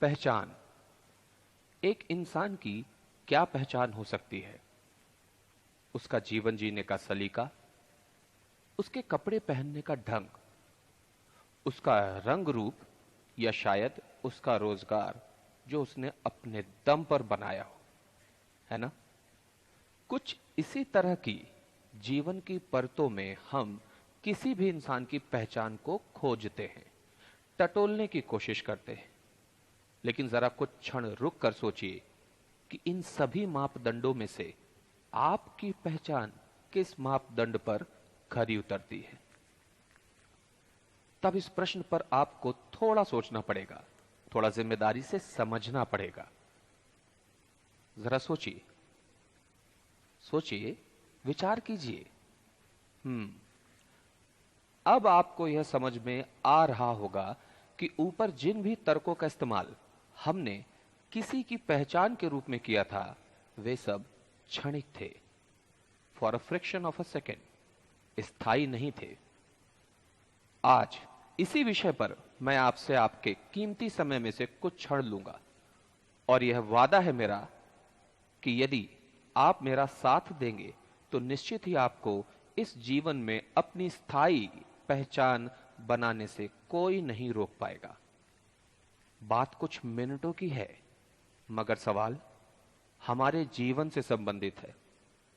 पहचान। एक इंसान की क्या पहचान हो सकती है? उसका जीवन जीने का सलीका, उसके कपड़े पहनने का ढंग, उसका रंग रूप, या शायद उसका रोजगार जो उसने अपने दम पर बनाया हो, है ना? कुछ इसी तरह की जीवन की परतों में हम किसी भी इंसान की पहचान को खोजते हैं, टटोलने की कोशिश करते हैं। लेकिन जरा कुछ क्षण रुक कर सोचिए कि इन सभी मापदंडों में से आपकी पहचान किस मापदंड पर खरी उतरती है? तब इस प्रश्न पर आपको थोड़ा सोचना पड़ेगा, थोड़ा जिम्मेदारी से समझना पड़ेगा। जरा सोचिए, सोचिए, विचार कीजिए। अब आपको यह समझ में आ रहा होगा कि ऊपर जिन भी तर्कों का इस्तेमाल हमने किसी की पहचान के रूप में किया था, वे सब क्षणिक थे, for a fraction of a second, स्थायी नहीं थे। आज इसी विषय पर मैं आपसे आपके कीमती समय में से कुछ क्षण लूंगा, और यह वादा है मेरा कि यदि आप मेरा साथ देंगे तो निश्चित ही आपको इस जीवन में अपनी स्थायी पहचान बनाने से कोई नहीं रोक पाएगा। बात कुछ मिनटों की है, मगर सवाल हमारे जीवन से संबंधित है,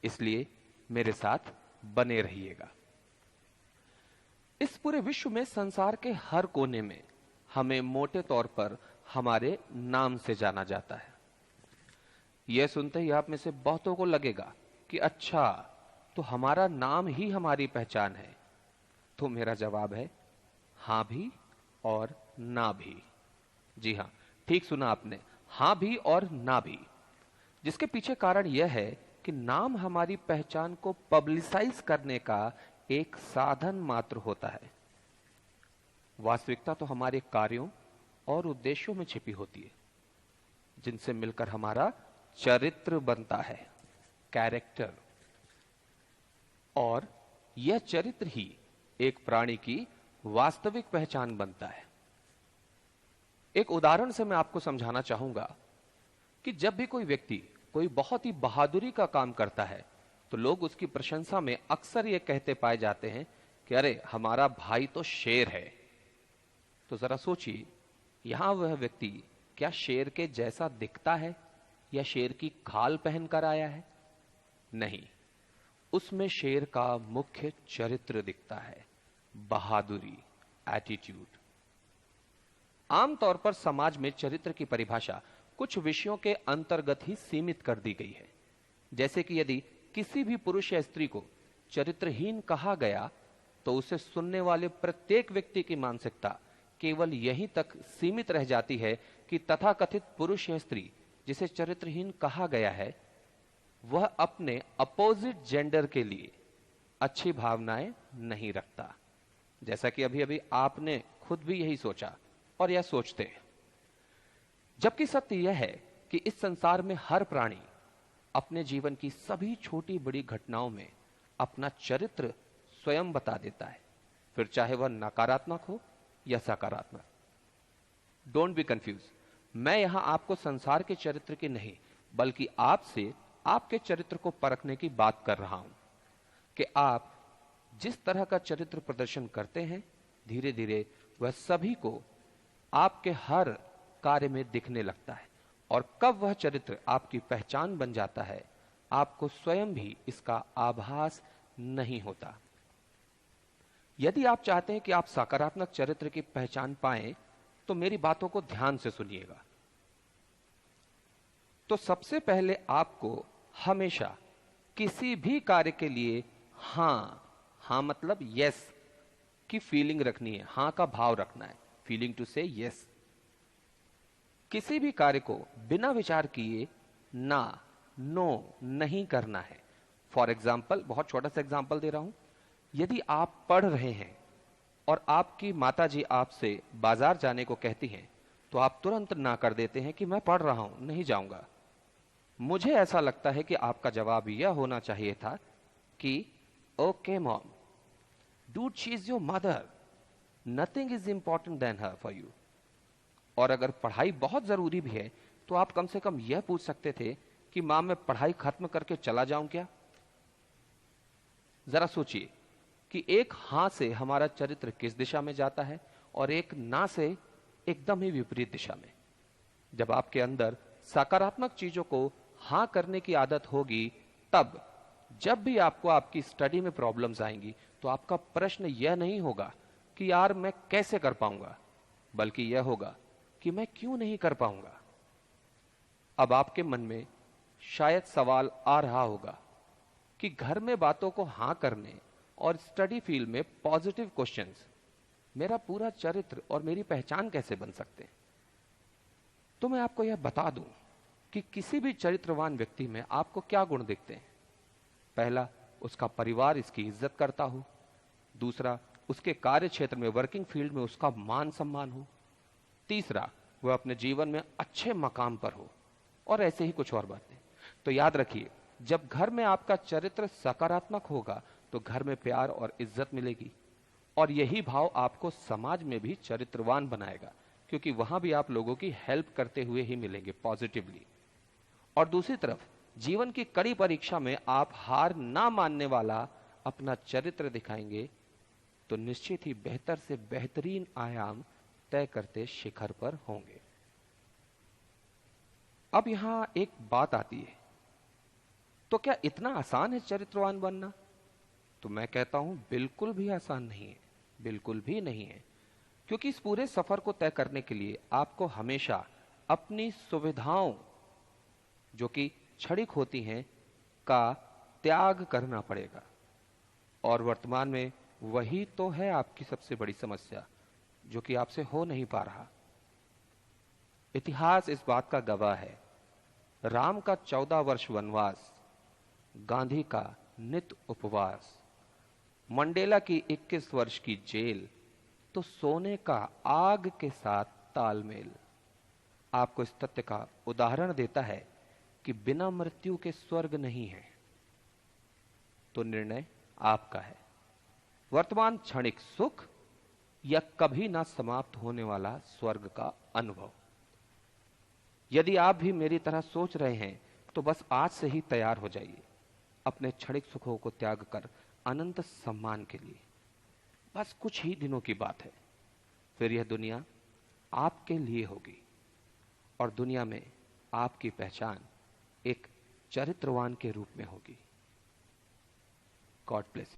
इसलिए मेरे साथ बने रहिएगा। इस पूरे विश्व में, संसार के हर कोने में हमें मोटे तौर पर हमारे नाम से जाना जाता है। यह सुनते ही आप में से बहुतों को लगेगा कि अच्छा, तो हमारा नाम ही हमारी पहचान है। तो मेरा जवाब है हां भी और ना भी। जी हां, ठीक सुना आपने, हां भी और ना भी। जिसके पीछे कारण यह है कि नाम हमारी पहचान को पब्लिसाइज करने का एक साधन मात्र होता है। वास्तविकता तो हमारे कार्यों और उद्देश्यों में छिपी होती है, जिनसे मिलकर हमारा चरित्र बनता है, कैरेक्टर। और यह चरित्र ही एक प्राणी की वास्तविक पहचान बनता है। एक उदाहरण से मैं आपको समझाना चाहूंगा कि जब भी कोई व्यक्ति कोई बहुत ही बहादुरी का काम करता है, तो लोग उसकी प्रशंसा में अक्सर यह कहते पाए जाते हैं कि अरे, हमारा भाई तो शेर है। तो जरा सोचिए, यहां वह व्यक्ति क्या शेर के जैसा दिखता है या शेर की खाल पहनकर आया है? नहीं, उसमें शेर का मुख्य चरित्र दिखता है, बहादुरी, एटीट्यूड। आमतौर पर समाज में चरित्र की परिभाषा कुछ विषयों के अंतर्गत ही सीमित कर दी गई है। जैसे कि यदि किसी भी पुरुष या स्त्री को चरित्रहीन कहा गया, तो उसे सुनने वाले प्रत्येक व्यक्ति की मानसिकता केवल यहीं तक सीमित रह जाती है कि तथाकथित पुरुष या स्त्री जिसे चरित्रहीन कहा गया है, वह अपने अपोजिट जेंडर के लिए अच्छी भावनाएं नहीं रखता। जैसा कि अभी अभी आपने खुद भी यही सोचा और यह सोचते हैं। जबकि सत्य यह है कि इस संसार में हर प्राणी अपने जीवन की सभी छोटी बड़ी घटनाओं में अपना चरित्र स्वयं बता देता है, फिर चाहे वह नकारात्मक हो या सकारात्मक। डोंट बी कंफ्यूज, मैं यहां आपको संसार के चरित्र की नहीं, बल्कि आपसे आपके चरित्र को परखने की बात कर रहा हूं कि आप जिस तरह का चरित्र प्रदर्शन करते हैं, धीरे धीरे वह सभी को आपके हर कार्य में दिखने लगता है। और कब वह चरित्र आपकी पहचान बन जाता है, आपको स्वयं भी इसका आभास नहीं होता। यदि आप चाहते हैं कि आप सकारात्मक चरित्र की पहचान पाएं, तो मेरी बातों को ध्यान से सुनिएगा। तो सबसे पहले आपको हमेशा किसी भी कार्य के लिए हां मतलब यस की फीलिंग रखनी है, हां का भाव रखना है, फीलिंग टू से यस। किसी भी कार्य को बिना विचार किए नो नहीं करना है। फॉर एग्जाम्पल, बहुत छोटा सा एग्जाम्पल दे रहा हूं, यदि आप पढ़ रहे हैं और आपकी माताजी आपसे बाजार जाने को कहती हैं, तो आप तुरंत ना कर देते हैं कि मैं पढ़ रहा हूं, नहीं जाऊंगा। मुझे ऐसा लगता है कि आपका जवाब यह होना चाहिए था कि okay mom, dude, she is your mother, nothing is important then her for you. और अगर पढ़ाई बहुत जरूरी भी है तो आप कम से कम यह पूछ सकते थे कि मां, मैं पढ़ाई खत्म करके चला जाऊं क्या? जरा सोचिए कि एक हां से हमारा चरित्र किस दिशा में जाता है और एक ना से एकदम ही विपरीत दिशा में। जब आपके अंदर सकारात्मक चीजों को हां करने की आदत होगी, तब जब भी आपको आपकी स्टडी में प्रॉब्लम्स आएंगी तो आपका प्रश्न यह नहीं होगा कि यार मैं कैसे कर पाऊंगा, बल्कि यह होगा कि मैं क्यों नहीं कर पाऊंगा। अब आपके मन में शायद सवाल आ रहा होगा कि घर में बातों को हां करने और स्टडी फील्ड में पॉजिटिव क्वेश्चंस मेरा पूरा चरित्र और मेरी पहचान कैसे बन सकते हैं? तो मैं आपको यह बता दूं कि किसी भी चरित्रवान व्यक्ति में आपको क्या गुण दिखते हैं। पहला, उसका परिवार इसकी इज्जत करता हो। दूसरा, उसके कार्य क्षेत्र में, वर्किंग फील्ड में उसका मान सम्मान हो। तीसरा, वह अपने जीवन में अच्छे मकाम पर हो। और ऐसे ही कुछ और बातें। तो याद रखिए, जब घर में आपका चरित्र सकारात्मक होगा तो घर में प्यार और इज्जत मिलेगी, और यही भाव आपको समाज में भी चरित्रवान बनाएगा, क्योंकि वहां भी आप लोगों की हेल्प करते हुए ही मिलेंगे पॉजिटिवली। और दूसरी तरफ जीवन की कड़ी परीक्षा में आप हार ना मानने वाला अपना चरित्र दिखाएंगे तो निश्चित ही बेहतर से बेहतरीन आयाम तय करते शिखर पर होंगे। अब यहां एक बात आती है, तो क्या इतना आसान है चरित्रवान बनना? तो मैं कहता हूं बिल्कुल भी आसान नहीं है, बिल्कुल भी नहीं है। क्योंकि इस पूरे सफर को तय करने के लिए आपको हमेशा अपनी सुविधाओं, जो कि क्षणिक होती हैं, का त्याग करना पड़ेगा। और वर्तमान में वही तो है आपकी सबसे बड़ी समस्या, जो कि आपसे हो नहीं पा रहा। इतिहास इस बात का गवाह है। राम का 14 वर्ष वनवास, गांधी का नित उपवास, मंडेला की 21 वर्ष की जेल, तो सोने का आग के साथ तालमेल आपको इस तथ्य का उदाहरण देता है कि बिना मृत्यु के स्वर्ग नहीं है। तो निर्णय आपका है। वर्तमान क्षणिक सुख या कभी ना समाप्त होने वाला स्वर्ग का अनुभव। यदि आप भी मेरी तरह सोच रहे हैं तो बस आज से ही तैयार हो जाइए अपने क्षणिक सुखों को त्याग कर अनंत सम्मान के लिए। बस कुछ ही दिनों की बात है, फिर यह दुनिया आपके लिए होगी और दुनिया में आपकी पहचान एक चरित्रवान के रूप में होगी। God bless.